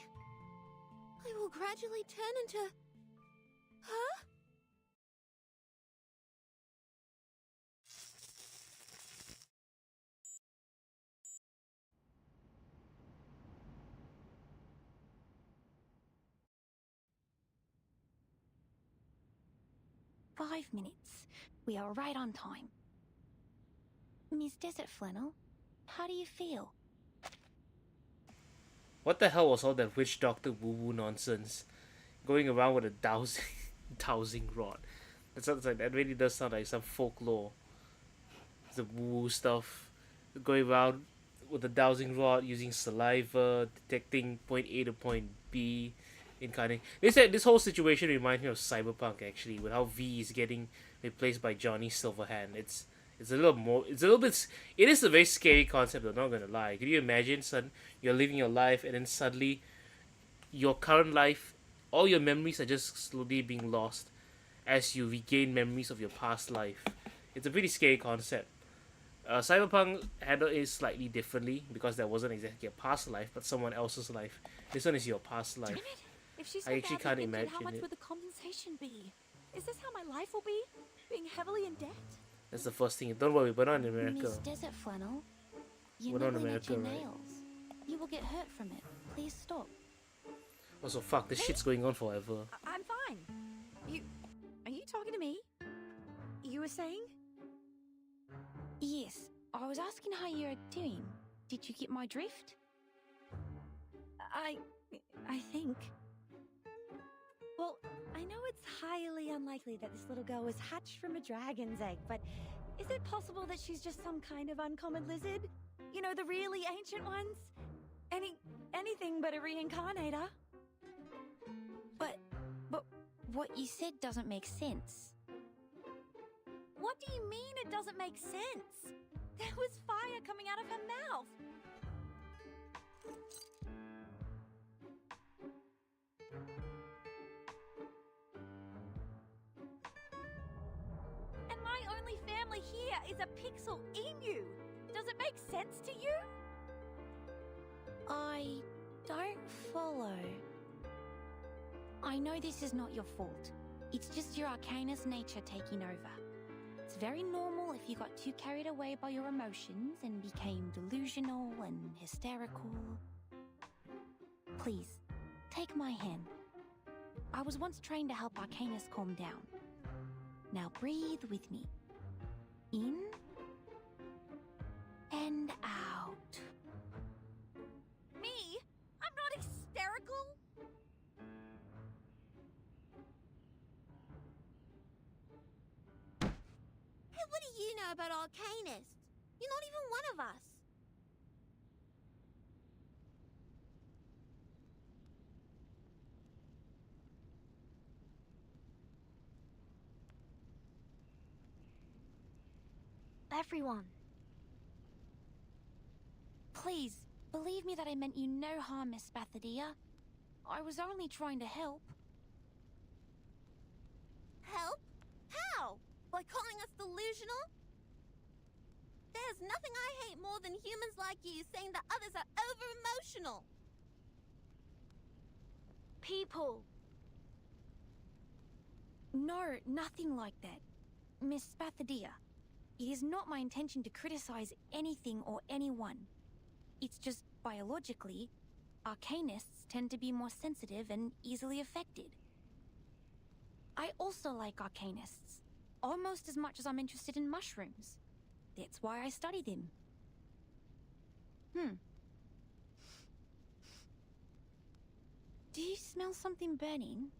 will gradually turn into... Huh? "5 minutes. We are right on time. Miss Desert Flannel, how do you feel?" What the hell was all that witch doctor woo-woo nonsense? Going around with a dowsing rod. That sounds like, that really does sound like some folklore. The woo stuff. Going around with a dowsing rod, using saliva, detecting point A to point B. Incarnate. This whole situation reminds me of Cyberpunk, actually, with how V is getting replaced by Johnny Silverhand. It's a little more. It's a little bit. It is a very scary concept. I'm not gonna lie. Can you imagine, son? You're living your life, and then suddenly, your current life, all your memories are just slowly being lost, as you regain memories of your past life. It's a pretty scary concept. Cyberpunk handled it slightly differently because that wasn't exactly a past life, but someone else's life. This one is your past life. Damn it! If she's I actually can't injured, how imagine much it. would the compensation be? Is this how my life will be? Being heavily in debt? That's the first thing. Don't worry, we're not in America. Miss Desert Flannel, you're We're not in nibbling at America, your right? nails. You will get hurt from it. Please stop. Also, fuck, this shit's going on forever. I'm fine. Are you talking to me? You were saying? Yes, I was asking how you're doing. Did you get my drift? I think. Well, I know it's highly unlikely that this little girl was hatched from a dragon's egg, but is it possible that she's just some kind of uncommon lizard? You know, the really ancient ones? Anything but a reincarnator? But what you said doesn't make sense. What do you mean it doesn't make sense? There was fire coming out of her mouth. And my only family here is a pixel emu. Does it make sense to you? I don't follow. I know this is not your fault. It's just your arcanist nature taking over. It's very normal if you got too carried away by your emotions and became delusional and hysterical. Please, take my hand. I was once trained to help arcanists calm down. Now breathe with me. In and out. Me? I'm not hysterical. Hey, what do you know about arcanists? You're not even one of us. Everyone. Please, believe me that I meant you no harm, Miss Bathadia. I was only trying to help. Help? How? By calling us delusional? There's nothing I hate more than humans like you saying that others are over-emotional. People. No, nothing like that. Miss Bathadia, it is not my intention to criticize anything or anyone. It's just biologically, arcanists tend to be more sensitive and easily affected. I also like arcanists, almost as much as I'm interested in mushrooms. That's why I study them. Do you smell something burning?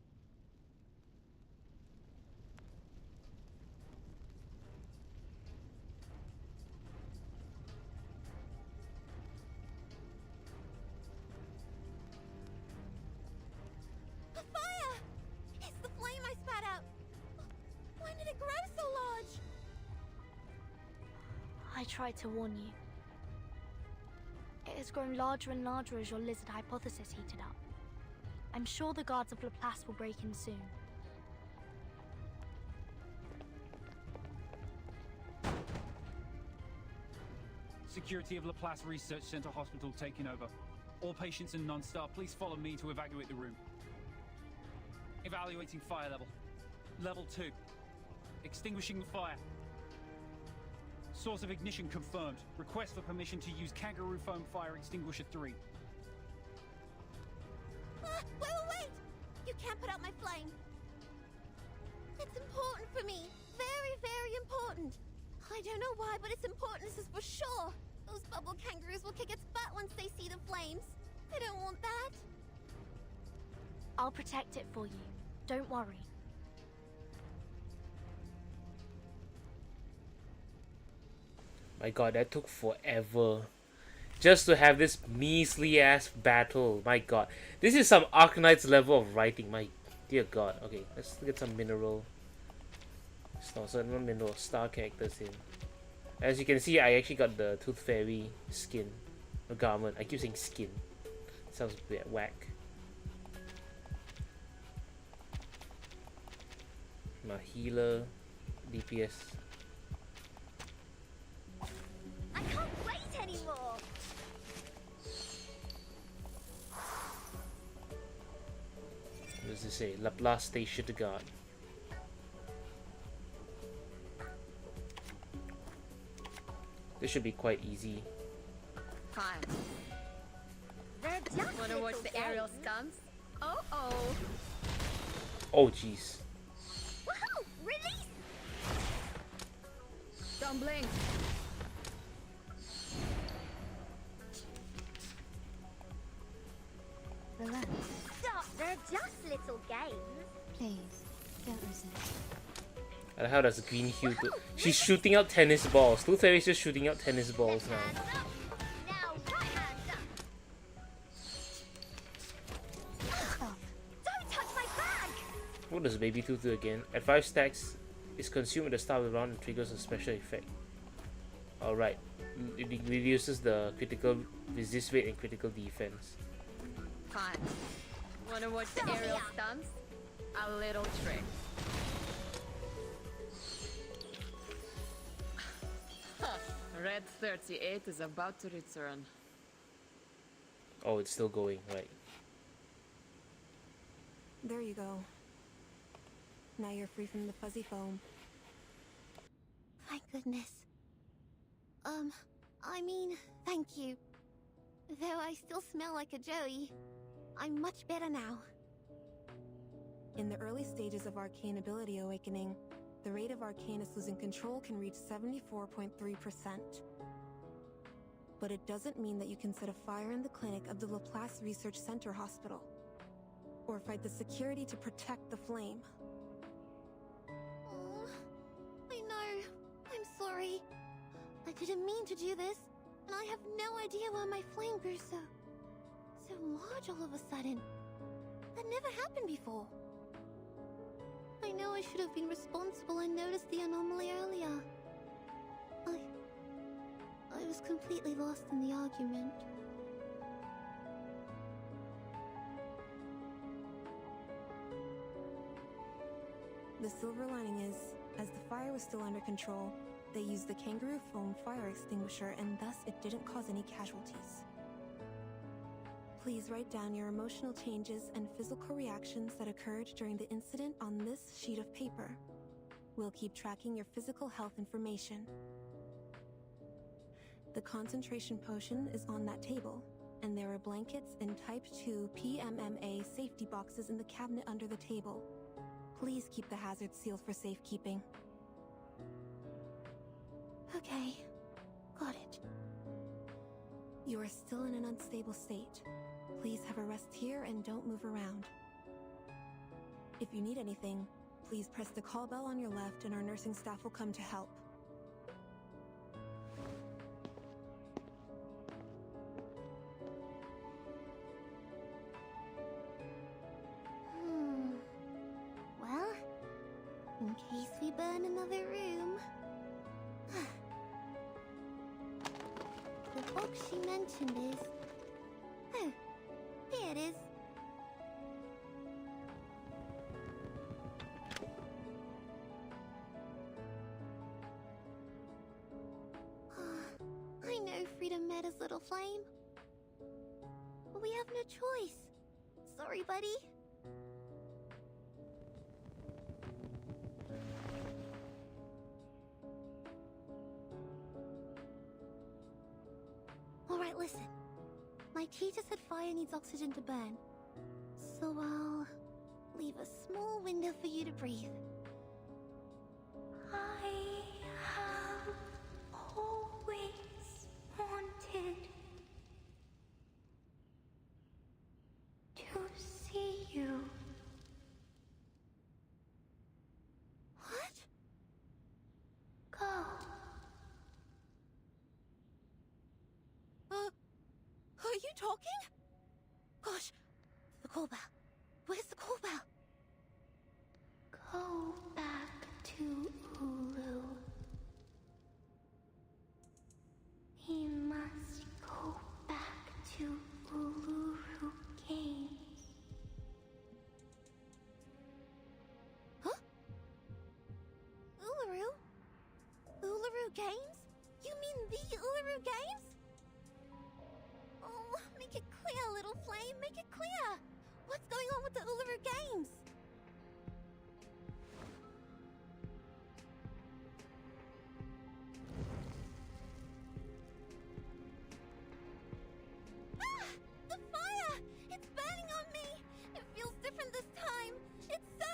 A fire! It's the flame I spat out. When did it grow so large? I tried to warn you. It has grown larger and larger as your lizard hypothesis heated up. I'm sure the guards of Laplace will break in soon. Security of Laplace Research Center Hospital taking over. All patients and non-staff, please follow me to evacuate the room. Evaluating fire level. Level 2. Extinguishing the fire. Source of ignition confirmed. Request for permission to use Kangaroo Foam Fire Extinguisher 3. Wait! You can't put out my flame. It's important for me. Very, very important. I don't know why, but it's important, this is for sure. Those bubble kangaroos will kick its butt once they see the flames. I don't want that. I'll protect it for you. Don't worry. My god, that took forever. Just to have this measly ass battle. My god. This is some Arcanite's level of writing. My dear god. Okay, let's get some mineral. Not mineral, star characters in. As you can see, I actually got the Tooth Fairy skin. A garment. I keep saying skin. It sounds a bit whack. My healer. DPS. I can't wait anymore. What does it say? Laplace Station to guard. This should be quite easy. Hi. They're just Wanna watch little the aerial games. stunts? Oh. Oh jeez. Woohoo! Release! Don't blink. Relax, Stop! They're just little games. please. Don't resist. And how does the green hue do? She's shooting out tennis balls. Tooth Fairy's just shooting out tennis balls now. Hands up. Now right hands up. Don't touch my bag! What does Baby Tooth do again? At 5 stacks, is consumed at the start of the round and triggers a special effect. Alright. It reduces the critical resist rate and critical defense. Fine. Wanna watch the aerial stunts? A little trick. Huh. Red 38 is about to return. Oh, it's still going, right. There you go. Now you're free from the fuzzy foam. Thank goodness. I mean, thank you. Though I still smell like a Joey, I'm much better now. In the early stages of arcane ability awakening, the rate of Arcanus losing control can reach 74.3%. But it doesn't mean that you can set a fire in the clinic of the Laplace Research Center Hospital, or fight the security to protect the flame. Oh, I know. I'm sorry. I didn't mean to do this, and I have no idea why my flame grew so large all of a sudden. That never happened before. I know I should have been responsible and noticed the anomaly earlier. I was completely lost in the argument. The silver lining is, as the fire was still under control, they used the kangaroo foam fire extinguisher and thus it didn't cause any casualties. Please write down your emotional changes and physical reactions that occurred during the incident on this sheet of paper. We'll keep tracking your physical health information. The concentration potion is on that table, and there are blankets and Type 2 PMMA safety boxes in the cabinet under the table. Please keep the hazard sealed for safekeeping. Okay, got it. You are still in an unstable state. Please have a rest here and don't move around. If you need anything, please press the call bell on your left and our nursing staff will come to help. Well, in case we burn another room. The box she mentioned is... Oh, here it is. I know Freedom matters, little flame. But we have no choice. Sorry, buddy. Alright, listen. My teacher said fire needs oxygen to burn. So I'll leave a small window for you to breathe. I have always wanted to see you. What? Go. Are you talking? Gosh, the call bell. Where's the call bell? Go back to Ulu. We must go back to Uluru Games. Huh? Uluru? Uluru Games? You mean the Uluru Games? Oh, make it clear, little flame, make it clear! What's going on with the Uluru Games? Ah! The fire! It's burning on me! It feels different this time! It's so...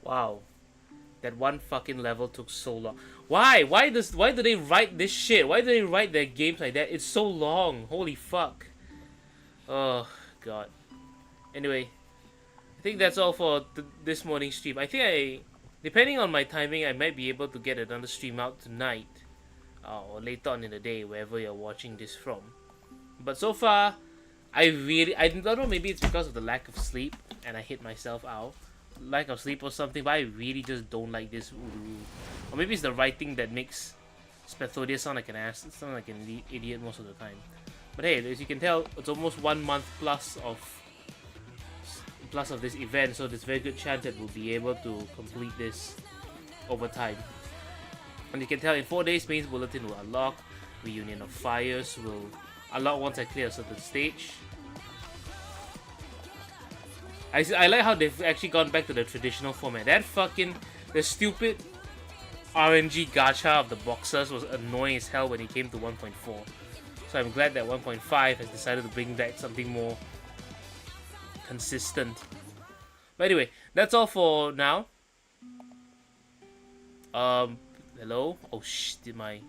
Wow, that one fucking level took so long. Why? Why do they write this shit? Why do they write their games like that? It's so long. Holy fuck. Oh god. Anyway, I think that's all for this morning's stream. I think depending on my timing, I might be able to get another stream out tonight. Or later on in the day, wherever you're watching this from. But so far, I don't know, maybe it's because of the lack of sleep and I hit myself out. Lack of sleep or something, but I really just don't like this Uluru. Or maybe it's the writing that makes Spathodia sound like an ass, sound like an idiot most of the time. But hey, as you can tell, it's almost 1 month plus of this event, so there's very good chance that we'll be able to complete this over time. And you can tell in 4 days, Mains Bulletin will unlock, Reunion of Fires will unlock once I clear a certain stage. I like how they've actually gone back to the traditional format. The stupid RNG gacha of the boxers was annoying as hell when it came to 1.4. So I'm glad that 1.5 has decided to bring back something more consistent. But anyway, that's all for now. Hello? Oh did my...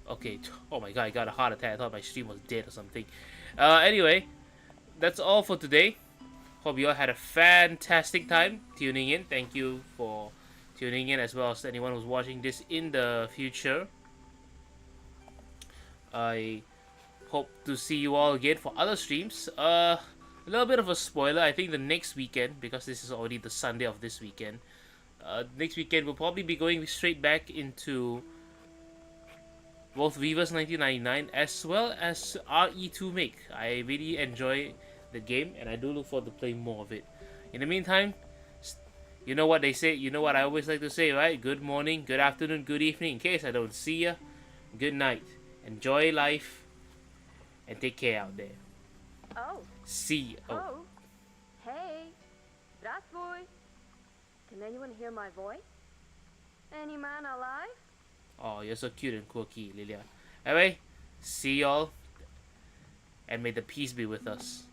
Okay, oh my god, I got a heart attack. I thought my stream was dead or something. Anyway, that's all for today. Hope you all had a fantastic time tuning in. Thank you for tuning in, as well as anyone who's watching this in the future. I hope to see you all again for other streams. A little bit of a spoiler. I think the next weekend, because this is already the Sunday of this weekend, next weekend we'll probably be going straight back into both Reverse 1999 as well as RE2 Make. I really enjoy the game and I do look forward to playing more of it. In the meantime, you know what they say, you know what I always like to say, right? Good morning, good afternoon, good evening. In case I don't see ya, good night. Enjoy life and take care out there. Oh. See. Oh. Hey. Здравствуй. Can anyone hear my voice? Any man alive? Oh, you're so cute and quirky, Lilia. Anyway, see y'all, and may the peace be with us.